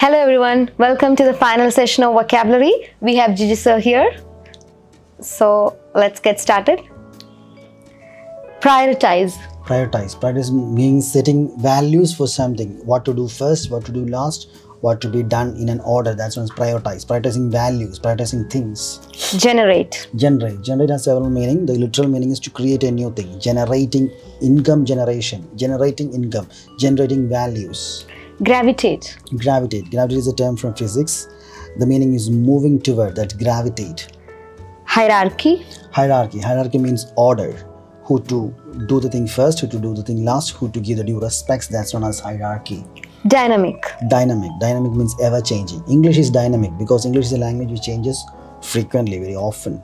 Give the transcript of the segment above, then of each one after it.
Hello everyone, welcome to the final session of vocabulary. We have Gigi sir here. So let's get started. Prioritize. Prioritize means setting values for something. What to do first, what to do last, what to be done in an order. That's what prioritize. Prioritizing values, prioritizing things. Generate. Generate has several meaning. The literal meaning is to create a new thing. Generating income generation. Generating income. Generating values. Gravitate. Gravitate is a term from physics. The meaning is moving toward, that gravitate. Hierarchy. Hierarchy means order. Who to do the thing first, who to do the thing last, who to give the due respects. That's known as hierarchy. Dynamic means ever changing. English is dynamic because English is a language which changes frequently, very often.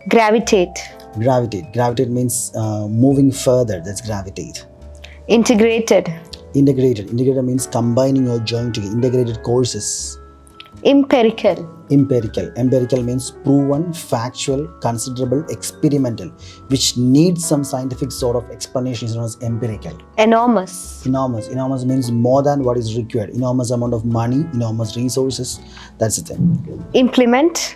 Gravitate means moving further. That's gravitate. Integrated means combining or joining together. Integrated courses. Empirical means proven, factual, considerable, experimental, which needs some scientific sort of explanation, is known as empirical. Enormous means more than what is required. Enormous amount of money, enormous resources. That's the thing. Implement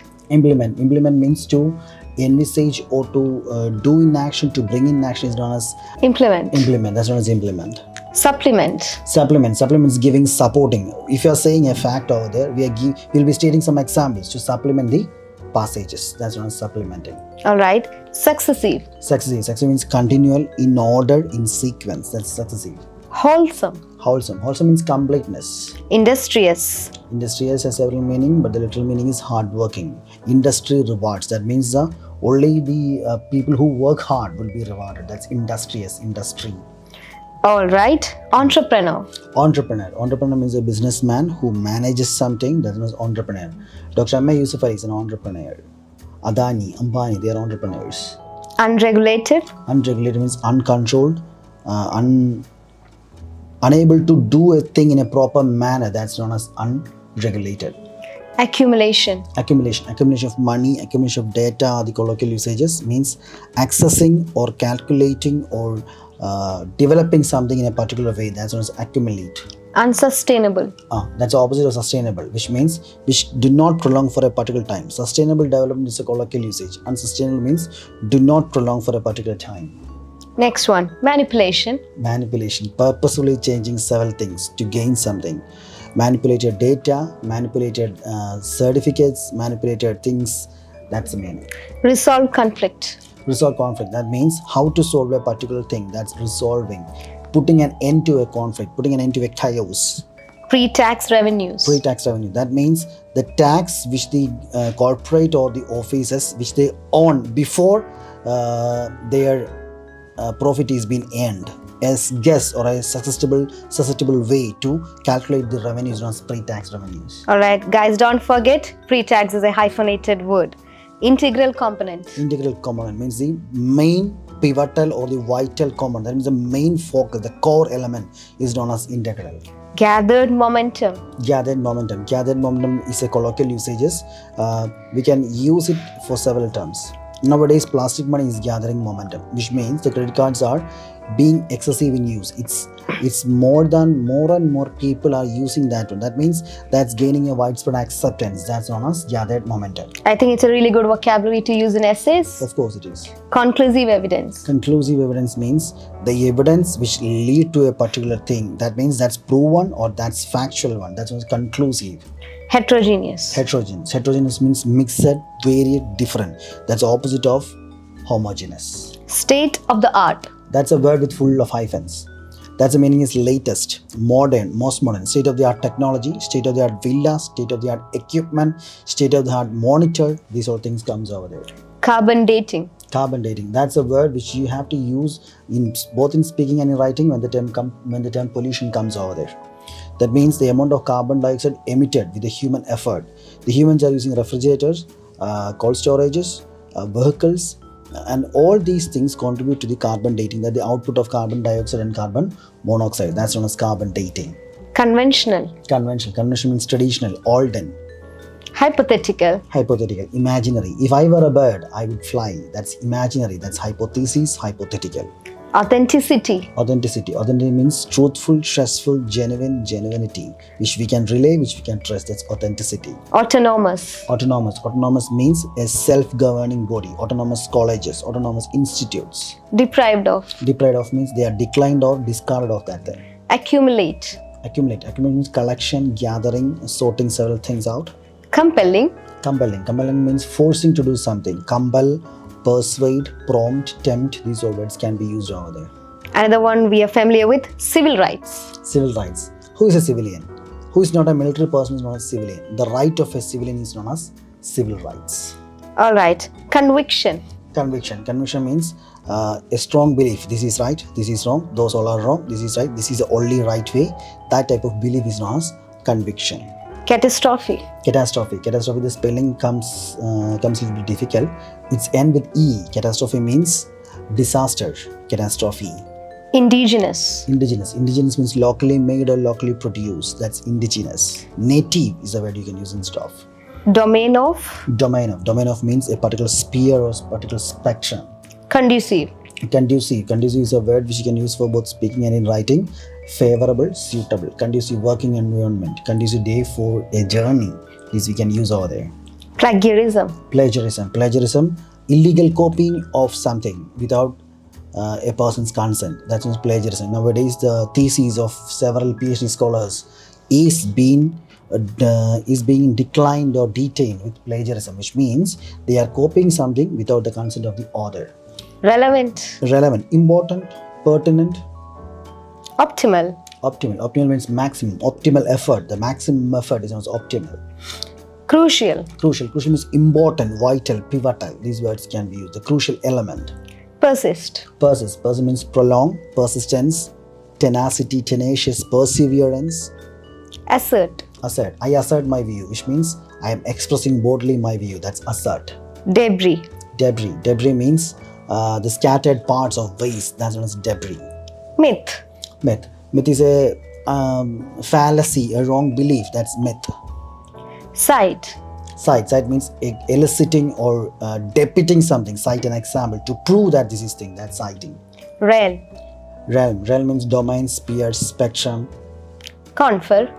means to envisage or to do in action, to bring in action, is known as implement. That's known as implement. Supplement is giving, supporting. If you are saying a fact over there, we'll be stating some examples to supplement the passages. That's known as supplementing. All right. Successive means continual, in order, in sequence. That's successive. Wholesome means completeness. Industrious Has several meaning, but the literal meaning is hardworking. Industry rewards. That means only the people who work hard will be rewarded. That's industrious, industry. All right. Entrepreneur means a businessman who manages something. That means entrepreneur. Dr. Amma Yusufari is an entrepreneur. Adani, Ambani, they are entrepreneurs. Unregulated means uncontrolled, unable to do a thing in a proper manner. That's known as unregulated. Accumulation of money, accumulation of data. The colloquial usages means accessing or calculating or developing something in a particular way. That's known as accumulate. Unsustainable that's the opposite of sustainable, which means which do not prolong for a particular time. Sustainable development is a colloquial usage. Unsustainable means do not prolong for a particular time. Next one. Manipulation, purposefully changing several things to gain something. Manipulated data, manipulated certificates, manipulated things. That's the meaning. Resolve conflict, that means how to solve a particular thing. That's resolving, putting an end to a conflict, putting an end to a chaos. Pre-tax revenues, that means the tax which the corporate or the offices which they earn before their profit is being earned. As guess or a susceptible way to calculate the revenues known as pre-tax revenues. All right, guys, don't forget pre-tax is a hyphenated word. Integral component means the main pivotal or the vital component. That means the main focus, the core element is known as integral. Gathered momentum is a colloquial usages. We can use it for several terms. Nowadays, plastic money is gathering momentum, which means the credit cards are being excessive in use. It's more and more people are using that one. That means that's gaining a widespread acceptance. That's known as gathered momentum. I think it's a really good vocabulary to use in essays. Of course it is. Conclusive evidence means the evidence which lead to a particular thing. That means that's proven or that's factual one. That's conclusive. Heterogeneous means mixed, varied, different. That's the opposite of homogeneous. State of the art. That's a word with full of hyphens. That's the meaning is latest, modern, most modern. State of the art technology, state of the art villa, state of the art equipment, state of the art monitor. These all things comes over there. Carbon dating. That's a word which you have to use in both in speaking and in writing when the term pollution comes over there. That means the amount of carbon dioxide emitted with the human effort. The humans are using refrigerators, cold storages, vehicles, and all these things contribute to the carbon dating, that the output of carbon dioxide and carbon monoxide. That's known as carbon dating. Conventional means traditional, olden. Hypothetical, imaginary. If I were a bird, I would fly. That's imaginary. That's hypothesis, hypothetical. Authenticity. Authenticity. Authenticity means truthful, trustful, genuinity, which we can relay, which we can trust. That's authenticity. Autonomous. Autonomous means a self-governing body. Autonomous colleges, autonomous institutes. Deprived of. Deprived of means they are declined or discarded of that thing. Accumulate. Accumulate means collection, gathering, sorting several things out. Compelling. Compelling means forcing to do something. Compel, persuade, prompt, tempt, these all words can be used over there. Another one we are familiar with, civil rights. Civil rights. Who is a civilian? Who is not a military person is known as civilian. The right of a civilian is known as civil rights. All right. Conviction. Conviction means a strong belief. This is right, this is wrong, those all are wrong, this is right, this is the only right way. That type of belief is known as conviction. Catastrophe. The spelling comes a little bit difficult. It's end with E. Catastrophe means disaster. Catastrophe. Indigenous. Indigenous means locally made or locally produced. That's indigenous. Native is the word you can use instead of. Domain of. Domain of means a particular sphere or particular spectrum. Conducive. Conducive is a word which you can use for both speaking and in writing. Favorable, suitable. Conducive working environment. Conducive day for a journey. This we can use over there. Plagiarism. Illegal copying of something without a person's consent. That's means plagiarism. Nowadays, the theses of several PhD scholars is being declined or detained with plagiarism, which means they are copying something without the consent of the author. Relevant. Important, pertinent. Optimal. Optimal means maximum. Optimal effort. The maximum effort is known as optimal. Crucial. Crucial means important, vital, pivotal. These words can be used. The crucial element. Persist. Persist means prolong, persistence, tenacity, tenacious, perseverance. Assert. I assert my view, which means I am expressing boldly my view. That's assert. Debris. Means the scattered parts of waste. That's known as debris. Myth. Myth is a fallacy, a wrong belief. That's myth. Cite. Means eliciting or depicting something. Cite an example to prove that this is thing. That's citing. Realm. Means domain, sphere, spectrum. Confer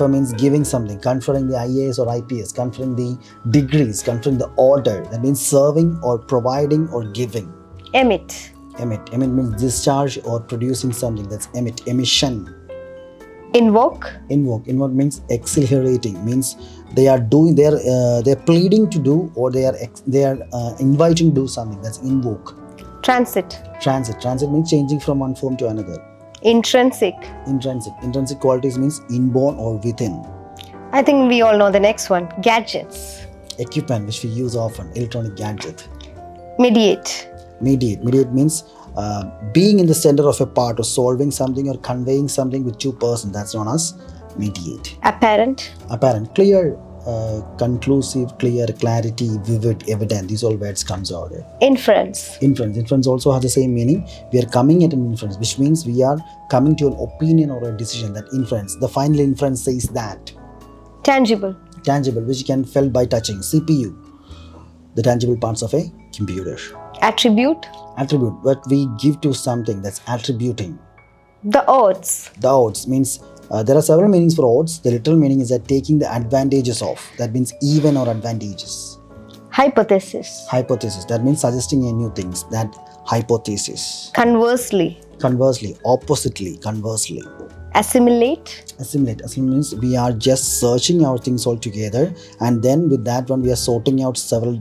means giving something, conferring the IAS or IPS, conferring the degrees, conferring the order. That means serving or providing or giving. Emit. Means discharge or producing something. That's emission. Invoke. Means exhilarating. Means they are doing. They're pleading to do, or they are inviting to do something. That's invoke. Transit. Means changing from one form to another. Intrinsic qualities means inborn or within. I think we all know the next one. Gadgets. Equipment which we use often. Electronic gadget. Mediate means being in the center of a part or solving something or conveying something with two persons. That's known as mediate. Apparent. Clear, conclusive, clear, clarity, vivid, evident. These all words comes out there. Inference also has the same meaning. We are coming at an inference, which means we are coming to an opinion or a decision. That inference, the final inference says that. Tangible, which can felt by touching. CPU, the tangible parts of a computer. Attribute, what we give to something. That's attributing. The odds means there are several meanings for odds. The literal meaning is that taking the advantages of. That means even or advantages. Hypothesis, that means suggesting a new things. That hypothesis. Conversely, oppositely, conversely. Assimilate means we are just searching out things all together, and then with that one we are sorting out several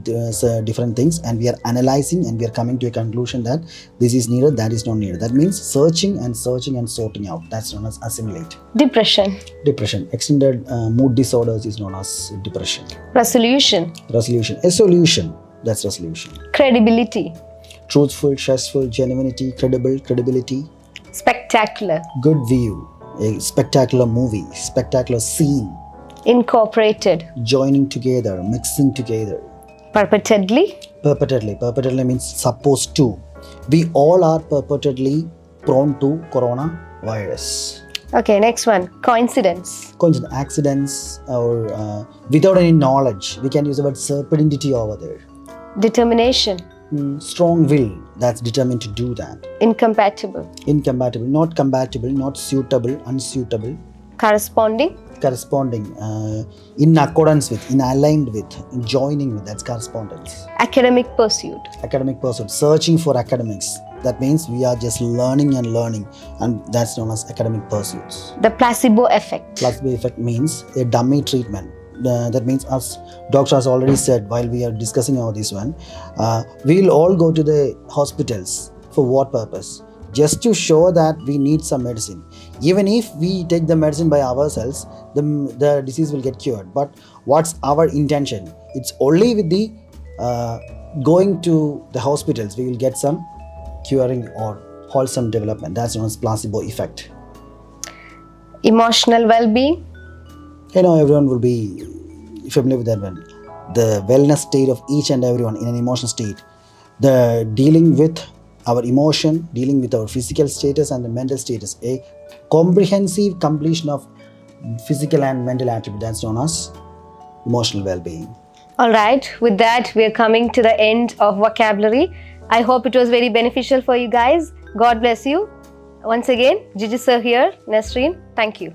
different things, and we are analyzing, and we are coming to a conclusion that this is needed, that is not needed. That means searching and sorting out. That's known as assimilate. Depression, extended mood disorders is known as depression. Resolution, a solution. That's resolution. Credibility, truthful, trustful, genuinity, credibility. Spectacular, good view. A spectacular movie, spectacular scene. Incorporated, joining together, mixing together. Purportedly means supposed to. We all are purportedly prone to coronavirus. Okay, next one. Coincidence, accidents, or without any knowledge. We can use the word serendipity over there. Determination strong will that's determined to do that. Incompatible. Incompatible, not compatible, not suitable, unsuitable. Corresponding. Corresponding, in accordance with, in aligned with, in joining with, that's correspondence. Academic pursuit. Academic pursuit, searching for academics. That means we are just learning, and that's known as academic pursuits. The placebo effect. Placebo effect means a dummy treatment. That means, as doctor has already said while we are discussing all this one, we'll all go to the hospitals for what purpose? Just to show that we need some medicine. Even if we take the medicine by ourselves, the disease will get cured. But what's our intention? It's only with the going to the hospitals we will get some curing or wholesome development. That's known as placebo effect. Emotional well-being. Everyone will be familiar with that one. The wellness state of each and everyone in an emotional state. The dealing with our emotion, dealing with our physical status and the mental status. A comprehensive completion of physical and mental attribute. That's known as emotional well-being. Alright, with that we are coming to the end of vocabulary. I hope it was very beneficial for you guys. God bless you. Once again, Gigi sir here, Nesreen, thank you.